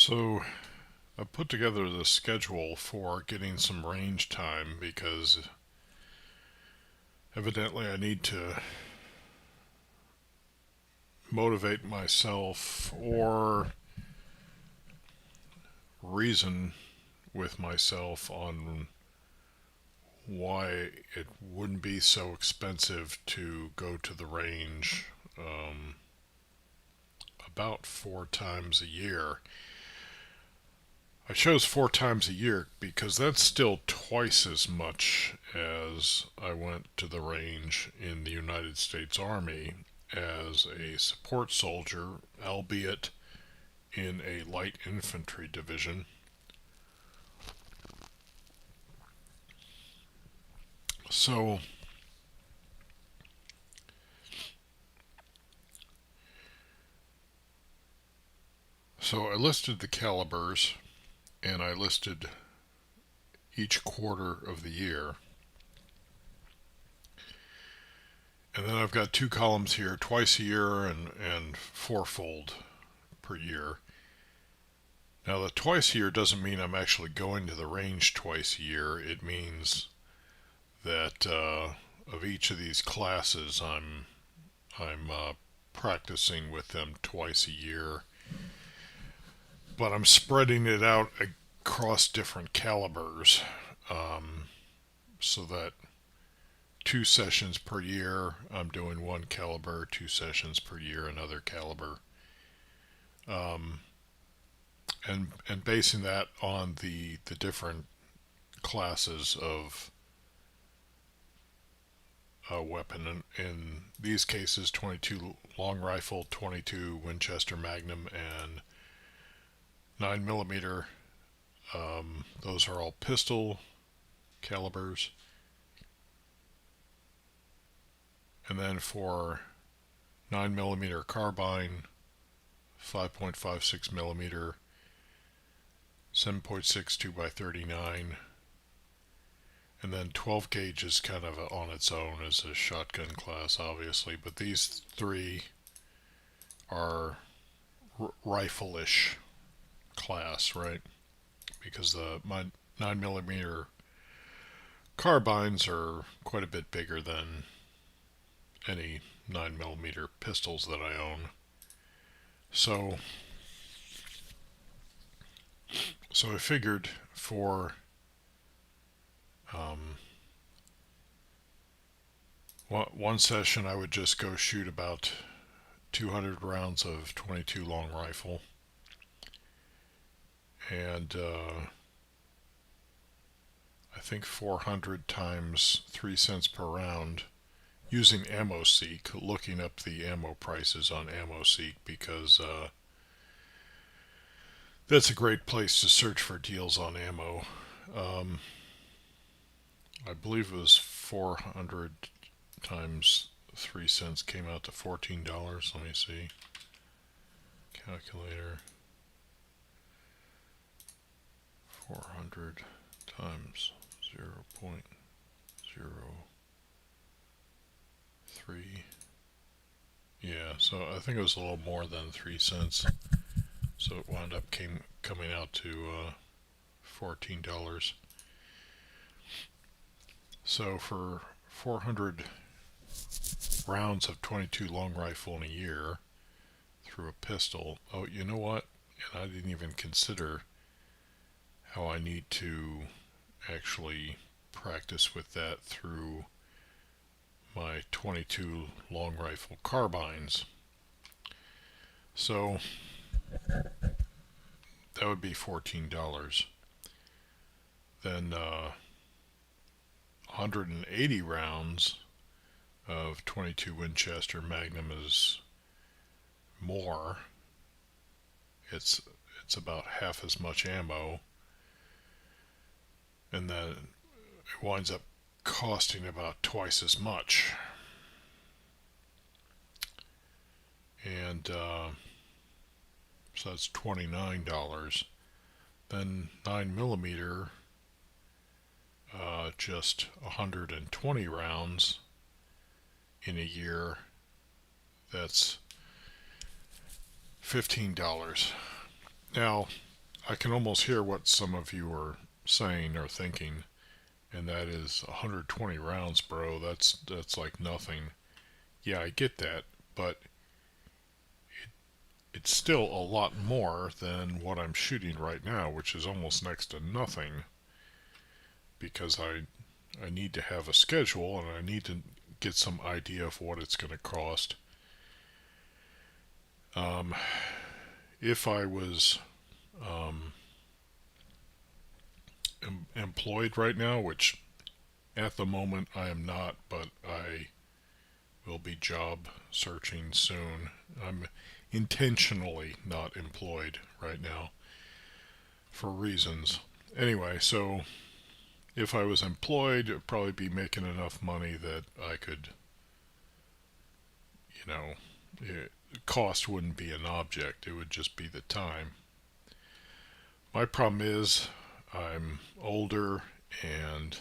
So I put together the schedule for getting some range time because evidently I need to motivate myself or reason with myself on why it wouldn't be so expensive to go to the range about 4 times a year. I chose 4 times a year because that's still twice as much as I went to the range in the United States Army as a support soldier, albeit in a light infantry division. So, so I listed the calibers and I listed each quarter of the year. And then I've got two columns here, twice a year and fourfold per year. Now, the twice a year doesn't mean I'm actually going to the range twice a year. It means that of each of these classes, I'm practicing with them twice a year, but I'm spreading it out across different calibers, um, so that 2 sessions per year I'm doing one caliber, 2 sessions per year another caliber, um, and basing that on the different classes of weapon. In these cases, 22 long rifle, 22 Winchester Magnum, and 9mm. Those are all pistol calibers. And then for 9mm carbine, 5.56mm, 7.62 by 39, and then 12 gauge is kind of on its own as a shotgun class, obviously, but these three are rifle-ish class, right? Because my 9mm carbines are quite a bit bigger than any 9mm pistols that I own. So, so I figured for um, one session I would just go shoot about 200 rounds of 22 long rifle, and I think 400 times 3 cents per round using AmmoSeek, looking up the ammo prices on AmmoSeek because that's a great place to search for deals on ammo. Um, I believe it was 400 times 3 cents came out to $14. Let me see. Calculator. 400 times 0.03. Yeah, so I think it was a little more than 3 cents. So it wound up coming out to $14. So for 400 rounds of 22 long rifle in a year through a pistol, oh, you know what? And I didn't even consider how I need to actually practice with that through my 22 long rifle carbines. So that would be $14. Then 180 rounds of 22 Winchester Magnum is more. It's it's about half as much ammo, and then it winds up costing about twice as much. And so that's $29. Then 9mm, just 120 rounds in a year. That's $15. Now, I can almost hear what some of you are saying or thinking, and that is 120 rounds, bro. That's like nothing. Yeah, I get that, but it's still a lot more than what I'm shooting right now, which is almost next to nothing because I need to have a schedule and I need to get some idea of what it's going to cost. Um, if I was employed right now, which at the moment I am not, but I will be job searching soon. I'm intentionally not employed right now for reasons. Anyway, so if I was employed, I'd probably be making enough money that I could, you know, cost wouldn't be an object, it would just be the time. My problem is I'm older and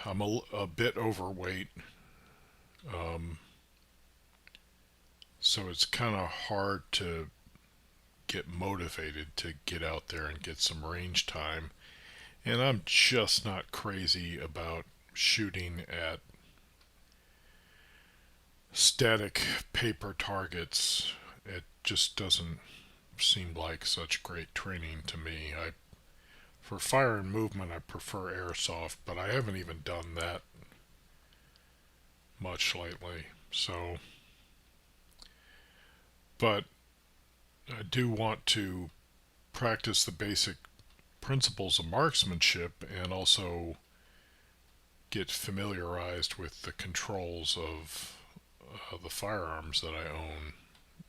I'm a bit overweight, um, so it's kind of hard to get motivated to get out there and get some range time. And I'm just not crazy about shooting at static paper targets. It just doesn't seem like such great training to me. For fire and movement, I prefer airsoft, but I haven't even done that much lately. So, but I do want to practice the basic principles of marksmanship and also get familiarized with the controls of the firearms that I own,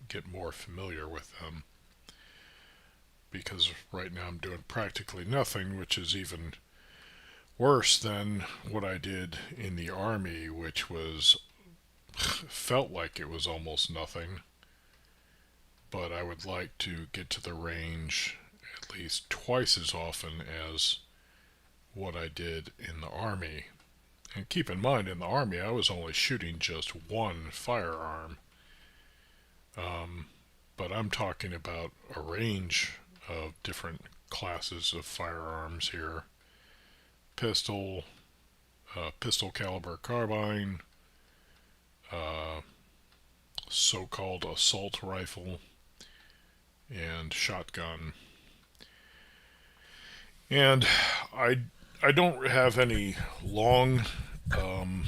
get more familiar with them. Because right now I'm doing practically nothing, which is even worse than what I did in the Army, which was felt like it was almost nothing. But I would like to get to the range at least twice as often as what I did in the Army. And keep in mind, in the Army, I was only shooting just one firearm. But I'm talking about a range of different classes of firearms here: pistol, pistol caliber carbine, uh, so-called assault rifle, and shotgun. And I I don't have any um,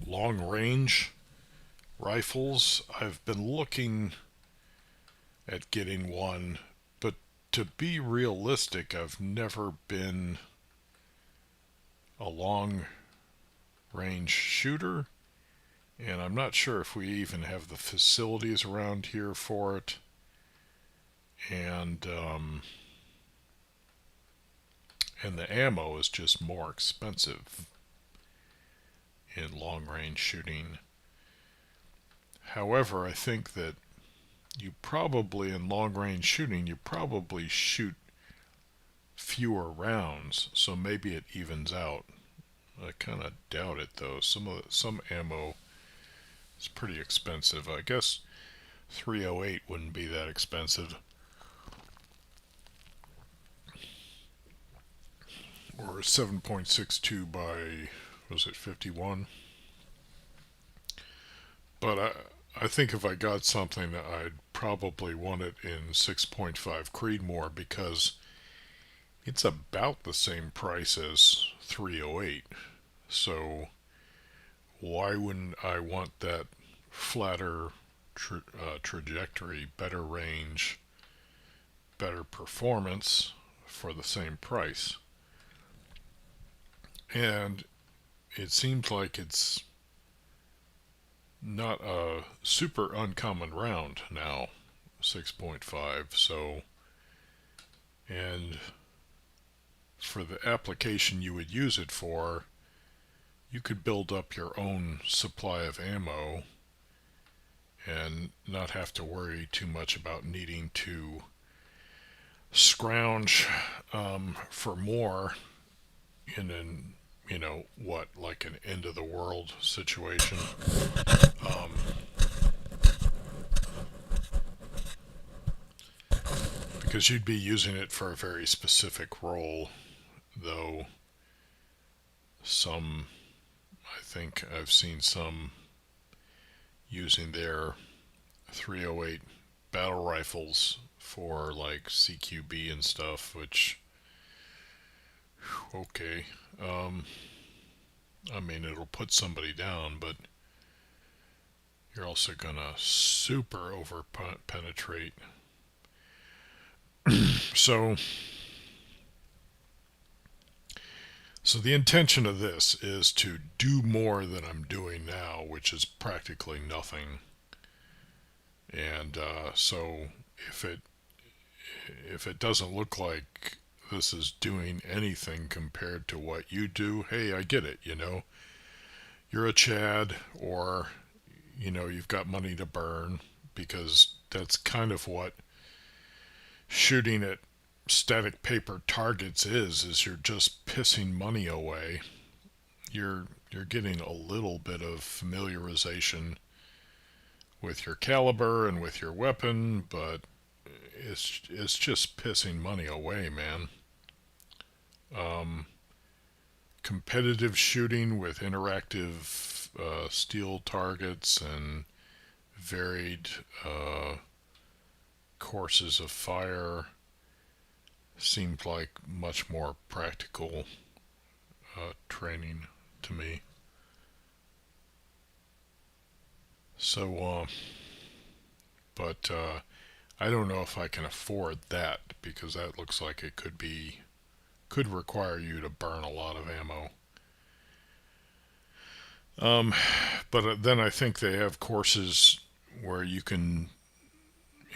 long range rifles. I've been looking at getting one, but to be realistic, I've never been a long range shooter, and I'm not sure if we even have the facilities around here for it. And and the ammo is just more expensive in long range shooting. However, I think that you probably, in long range shooting, you probably shoot fewer rounds, so maybe it evens out. I kind of doubt it though. Some ammo is pretty expensive. I guess 308 wouldn't be that expensive, or 7.62 by, was it 51? But I think if I got something, I'd probably want it in 6.5 Creedmoor because it's about the same price as 308. So why wouldn't I want that flatter trajectory, better range, better performance for the same price? And it seems like it's not a super uncommon round now, 6.5. So, and for the application you would use it for, you could build up your own supply of ammo and not have to worry too much about needing to scrounge for more in an, like an end of the world situation. Um, because you'd be using it for a very specific role, though some, I think I've seen some using their 308 battle rifles for like CQB and stuff, which, okay, um, I mean, it'll put somebody down, but you're also gonna super over penetrate. So, so the intention of this is to do more than I'm doing now, which is practically nothing. And so, if it if it doesn't look like this is doing anything compared to what you do, hey, I get it. You're a Chad, or you've got money to burn, because that's kind of what shooting at static paper targets is you're just pissing money away. You're getting a little bit of familiarization with your caliber and with your weapon, but it's just pissing money away, man. Um, Competitive shooting with interactive steel targets and varied courses of fire seemed like much more practical training to me. So, but I don't know if I can afford that, because that looks like it could require you to burn a lot of ammo. But then I think they have courses where you can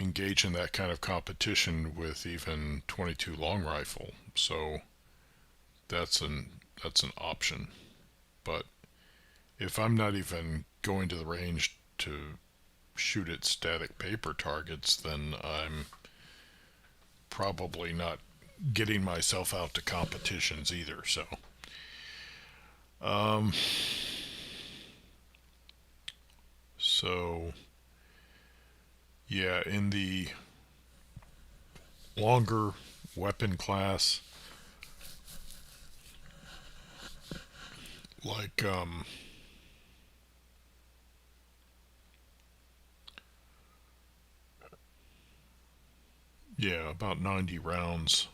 engage in that kind of competition with even 22 long rifle. So that's an option. But if I'm not even going to the range to shoot at static paper targets, then I'm probably not getting myself out to competitions either. So, um, so yeah, in the longer weapon class, like yeah, about 90 rounds,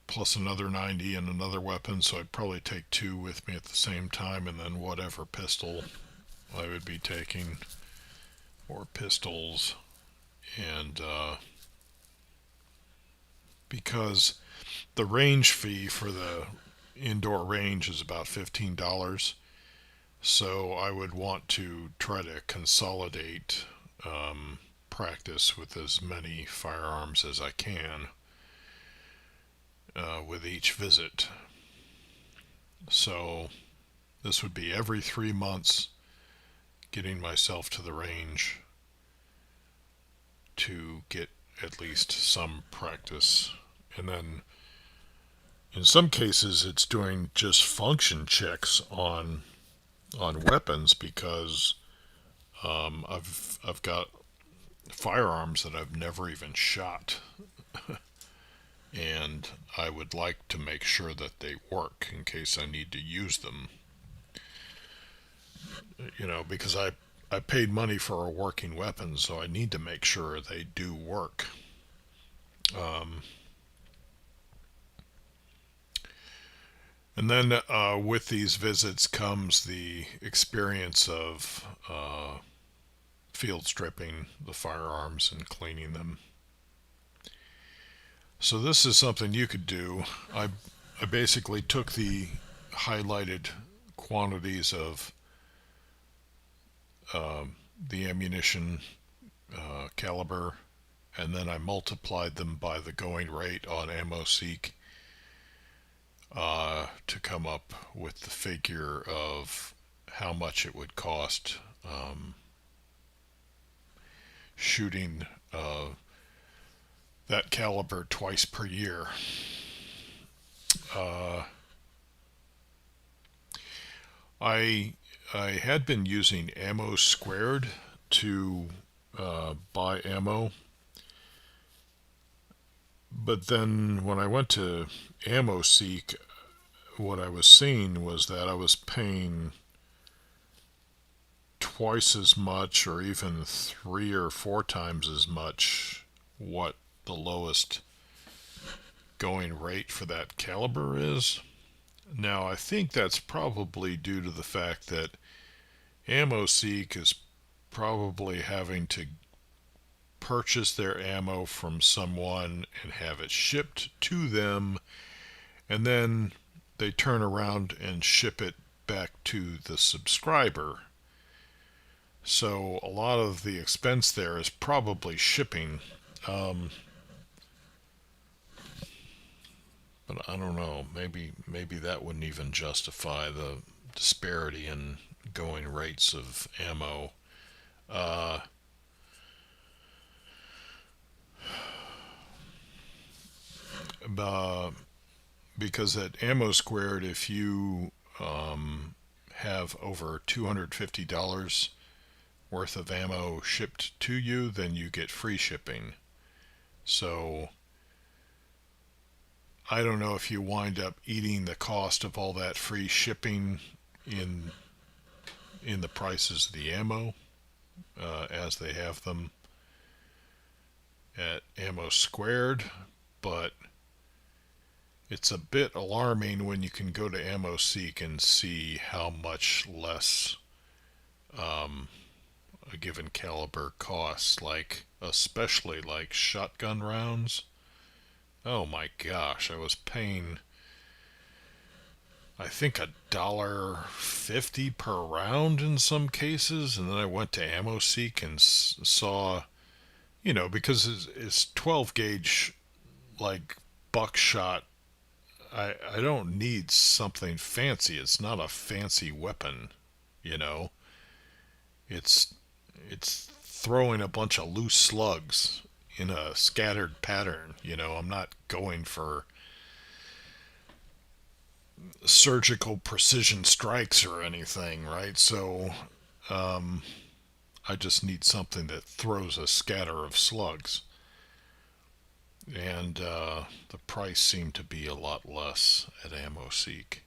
plus another 90 and another weapon, so I'd probably take two with me at the same time, and then whatever pistol I would be taking, or pistols, and because the range fee for the indoor range is about $15, so I would want to try to consolidate practice with as many firearms as I can with each visit. So this would be every 3 months, getting myself to the range to get at least some practice. And then in some cases it's doing just function checks on weapons, because I've got firearms that I've never even shot, and I would like to make sure that they work in case I need to use them. Because I paid money for a working weapon, so I need to make sure they do work. Um, and then with these visits comes the experience of field stripping the firearms and cleaning them. So this is something you could do. I basically took the highlighted quantities of the ammunition caliber, and then I multiplied them by the going rate on AmmoSeek to come up with the figure of how much it would cost shooting that caliber twice per year. Uh, I had been using Ammo Squared to buy ammo. But then when I went to AmmoSeek, what I was seeing was that I was paying twice as much or even 3 or 4 times as much what the lowest going rate for that caliber is. Now, I think that's probably due to the fact that AmmoSeek is probably having to purchase their ammo from someone and have it shipped to them, and then they turn around and ship it back to the subscriber. So a lot of the expense there is probably shipping. But I don't know. Maybe that wouldn't even justify the disparity in going rates of ammo. Uh, uh, because at Ammo Squared, if you have over $250 worth of ammo shipped to you, then you get free shipping. So I don't know if you wind up eating the cost of all that free shipping in the prices of the ammo as they have them at Ammo Squared, but it's a bit alarming when you can go to AmmoSeek and see how much less a given caliber costs, like especially like shotgun rounds. Oh my gosh, I was paying I think $1.50 per round in some cases, and then I went to AmmoSeek and saw, because it's 12 gauge like buckshot. I don't need something fancy. It's not a fancy weapon, you know. It's it's throwing a bunch of loose slugs in a scattered pattern. I'm not going for surgical precision strikes or anything, right? So I just need something that throws a scatter of slugs. And the price seemed to be a lot less at AmmoSeek.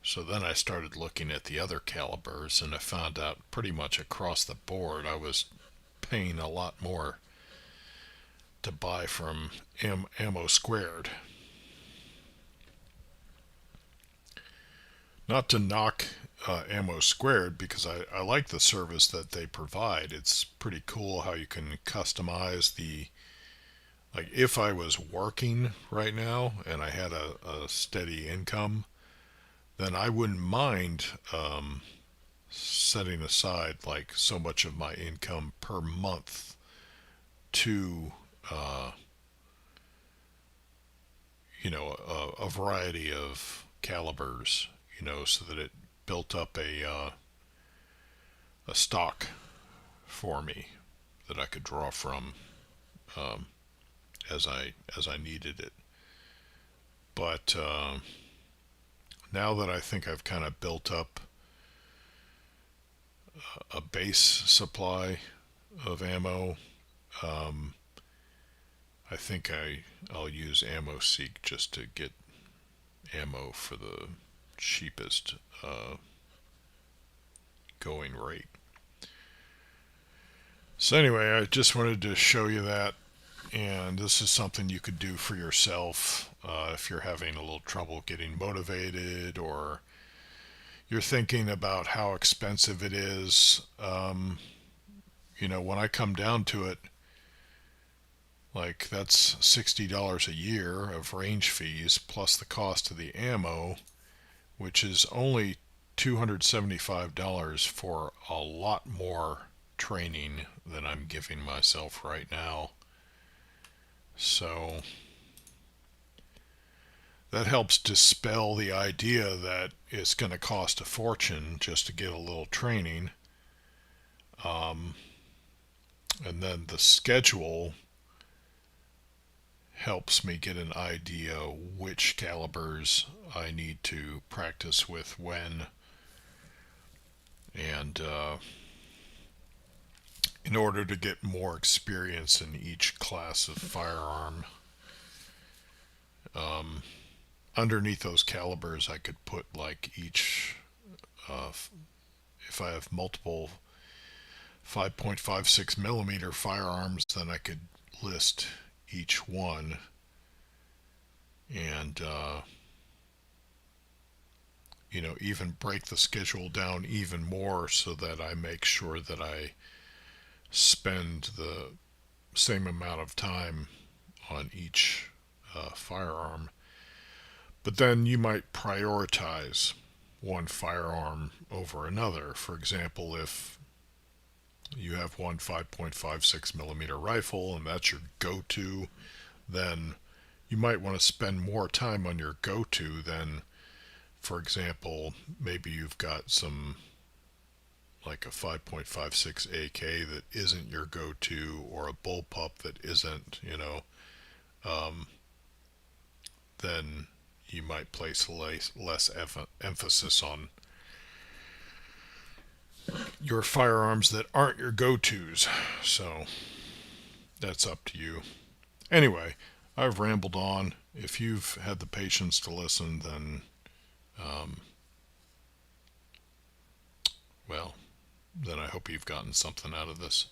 So then I started looking at the other calibers, and I found out pretty much across the board I was paying a lot more to buy from Ammo Squared. Not to knock Ammo Squared, because I like the service that they provide. It's pretty cool how you can customize the, like, if I was working right now and I had a steady income, then I wouldn't mind setting aside like so much of my income per month to uh, a variety of calibers, so that it built up a stock for me that I could draw from um, as I needed it. But now that I think I've kind of built up a base supply of ammo, um, I think I'll use AmmoSeek just to get ammo for the cheapest going rate. So anyway, I just wanted to show you that, and this is something you could do for yourself if you're having a little trouble getting motivated, or you're thinking about how expensive it is. When I come down to it, like, that's $60 a year of range fees plus the cost of the ammo, which is only $275 for a lot more training than I'm giving myself right now. So that helps dispel the idea that it's going to cost a fortune just to get a little training. And then the schedule helps me get an idea which calibers I need to practice with when. And in order to get more experience in each class of firearm. Underneath those calibers, I could put like each, uh, if I have multiple 5.56 millimeter firearms, then I could list each one and, even break the schedule down even more so that I make sure that I spend the same amount of time on each firearm. But then you might prioritize one firearm over another. For example, if you have one 5.56 millimeter rifle and that's your go-to, then you might want to spend more time on your go-to than, for example, maybe you've got some like a 5.56 AK that isn't your go-to, or a bullpup that isn't, then you might place less emphasis on your firearms that aren't your go-tos. So that's up to you. Anyway, I've rambled on. If you've had the patience to listen, then, well, then I hope you've gotten something out of this.